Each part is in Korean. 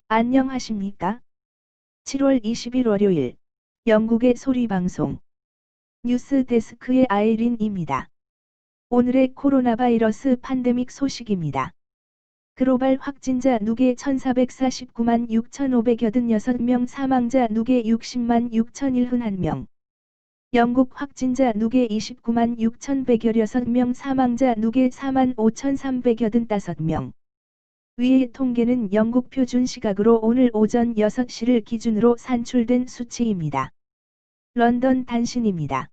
안녕하십니까? 7월 20일 월요일 영국의 소리방송 뉴스 데스크의 아이린입니다. 오늘의 코로나 바이러스 팬데믹 소식입니다. 글로벌 확진자 누계 1449만 6586명, 사망자 누계 60만 6001명. 영국 확진자 누계 29만 6116명, 사망자 누계 4만 5385명. 위의 통계는 영국 표준 시각으로 오늘 오전 6시를 기준으로 산출된 수치입니다. 런던 단신입니다.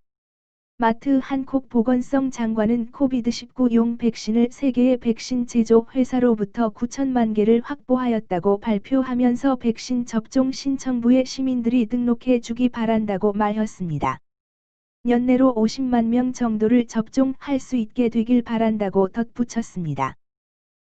마트 한콕 보건성 장관은 코비드-19용 백신을 세계의 백신 제조 회사로부터 9천만 개를 확보하였다고 발표하면서 백신 접종 신청부에 시민들이 등록해 주기 바란다고 말했습니다. 연내로 50만 명 정도를 접종할 수 있게 되길 바란다고 덧붙였습니다.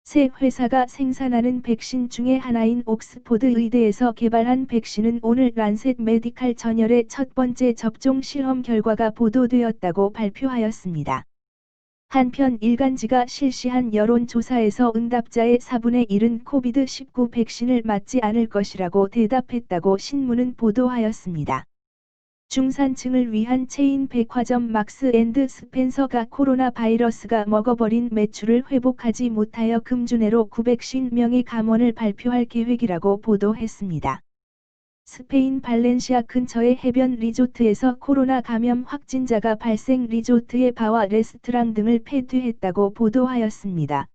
새 회사가 생산하는 백신 중에 하나인 옥스포드 의대에서 개발한 백신은 오늘 란셋 메디칼 저널의 첫 번째 접종 실험 결과가 보도되었다고 발표하였습니다. 한편 일간지가 실시한 여론조사에서 응답자의 4분의 1은 코비드-19 백신을 맞지 않을 것이라고 대답했다고 신문은 보도하였습니다. 중산층을 위한 체인 백화점 막스 앤드 스펜서가 코로나 바이러스가 먹어버린 매출을 회복하지 못하여 금주내로 950명의 감원을 발표할 계획이라고 보도했습니다. 스페인 발렌시아 근처의 해변 리조트에서 코로나 감염 확진자가 발생, 리조트의 바와 레스토랑 등을 폐쇄했다고 보도하였습니다.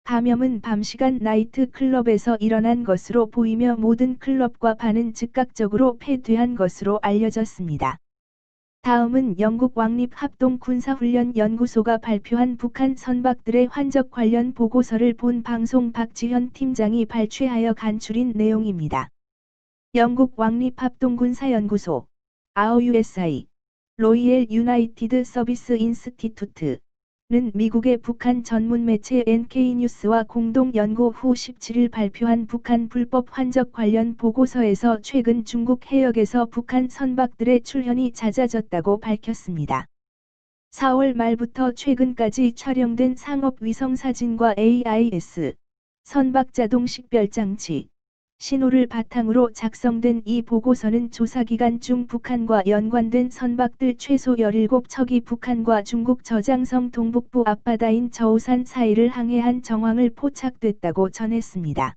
감염은 밤시간 나이트 클럽에서 일어난 것으로 보이며 모든 클럽과 바는 즉각적으로 폐쇄한 것으로 알려졌습니다. 다음은 영국 왕립합동군사훈련연구소가 발표한 북한 선박들의 환적 관련 보고서를 본 방송 박지현 팀장이 발췌하여 간추린 내용입니다. 영국 왕립합동군사연구소, RUSI, 로이엘 유나이티드 서비스 인스티튜트, 는 미국의 북한 전문 매체 NK뉴스와 공동 연구 후 17일 발표한 북한 불법 환적 관련 보고서에서 최근 중국 해역에서 북한 선박들의 출현이 잦아졌다고 밝혔습니다. 4월 말부터 최근까지 촬영된 상업 위성 사진과 AIS, 선박 자동 식별장치, 신호를 바탕으로 작성된 이 보고서는 조사 기간 중 북한과 연관된 선박들 최소 17척이 북한과 중국 저장성 동북부 앞바다인 저우산 사이를 항해한 정황을 포착됐다고 전했습니다.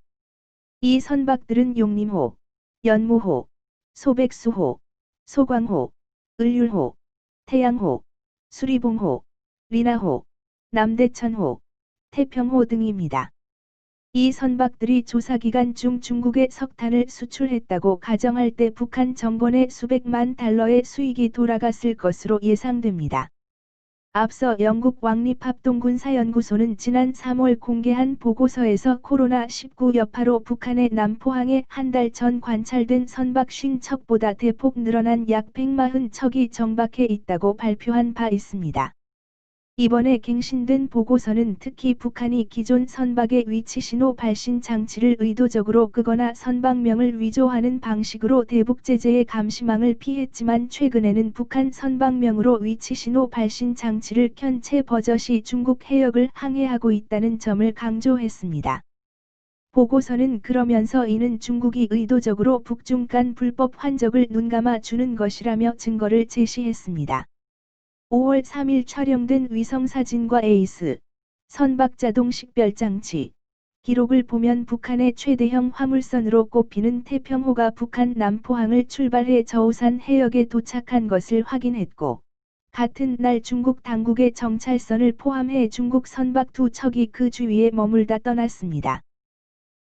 이 선박들은 용림호, 연무호, 소백수호, 소광호, 을률호, 태양호, 수리봉호, 리나호, 남대천호, 태평호 등입니다. 이 선박들이 조사기간 중 중국에 석탄을 수출했다고 가정할 때 북한 정권에 수백만 달러의 수익이 돌아갔을 것으로 예상됩니다. 앞서 영국 왕립합동군사연구소는 지난 3월 공개한 보고서에서 코로나19 여파로 북한의 남포항에 한 달 전 관찰된 선박 50척보다 대폭 늘어난 약 140척이 정박해 있다고 발표한 바 있습니다. 이번에 갱신된 보고서는 특히 북한이 기존 선박의 위치 신호 발신 장치를 의도적으로 끄거나 선박명을 위조하는 방식으로 대북 제재의 감시망을 피했지만 최근에는 북한 선박명으로 위치 신호 발신 장치를 켠 채 버젓이 중국 해역을 항해하고 있다는 점을 강조했습니다. 보고서는 그러면서 이는 중국이 의도적으로 북중 간 불법 환적을 눈감아 주는 것이라며 증거를 제시했습니다. 5월 3일 촬영된 위성사진과 에이스, 선박 자동 식별장치, 기록을 보면 북한의 최대형 화물선으로 꼽히는 태평호가 북한 남포항을 출발해 저우산 해역에 도착한 것을 확인했고, 같은 날 중국 당국의 정찰선을 포함해 중국 선박 2척이 그 주위에 머물다 떠났습니다.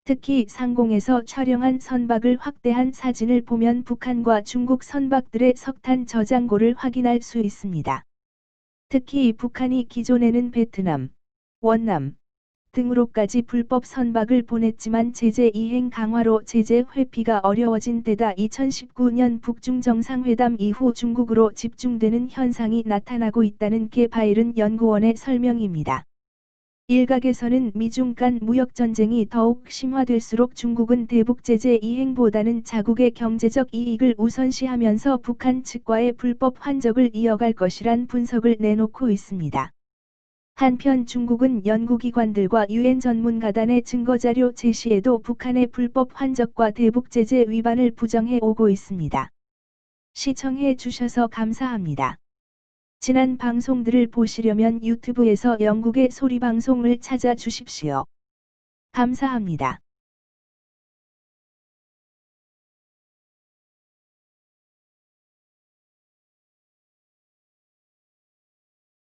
특히 상공에서 촬영한 선박을 확대한 사진을 보면 북한과 중국 선박들의 석탄 저장고를 확인할 수 있습니다. 특히 북한이 기존에는 베트남, 원남 등으로까지 불법 선박을 보냈지만 제재 이행 강화로 제재 회피가 어려워진 데다 2019년 북중 정상회담 이후 중국으로 집중되는 현상이 나타나고 있다는 게바이른 연구원의 설명입니다. 일각에서는 미중 간 무역전쟁이 더욱 심화될수록 중국은 대북 제재 이행보다는 자국의 경제적 이익을 우선시하면서 북한 측과의 불법 환적을 이어갈 것이란 분석을 내놓고 있습니다. 한편 중국은 연구기관들과 유엔 전문가단의 증거자료 제시에도 북한의 불법 환적과 대북제재 위반을 부정해 오고 있습니다. 시청해 주셔서 감사합니다. 지난 방송들을 보시려면 유튜브에서 영국의 소리방송을 찾아주십시오. 감사합니다.